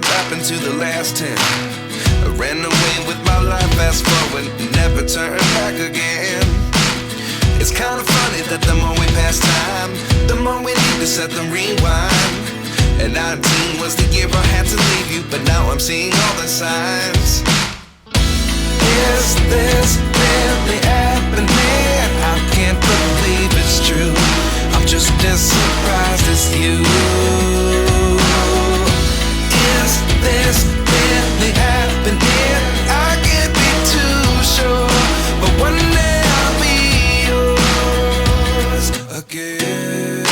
what happened to the last 10. I ran away with my life, fast forward, never turn back again. It's kind of funny that the more we pass time, the more we need to set them rewind. And 19 was the year I had to leave you, but now I'm seeing all the signs. Is this really happening? I can't believe it's true. I'm just as surprised as you. Is this really happening? I can't be too sure, but one day I'll be yours again.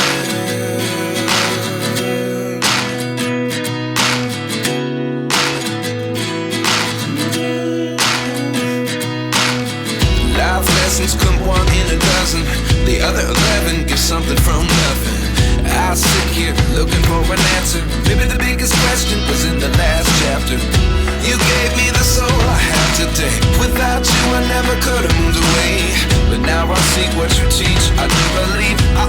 Life lessons come one in a dozen. The other 11 give something from nothing. I sit here looking for an answer. Maybe the biggest question was in the last chapter. You gave me the soul I have today. Without you I never could have moved away. But now I seek what you teach. I do believe I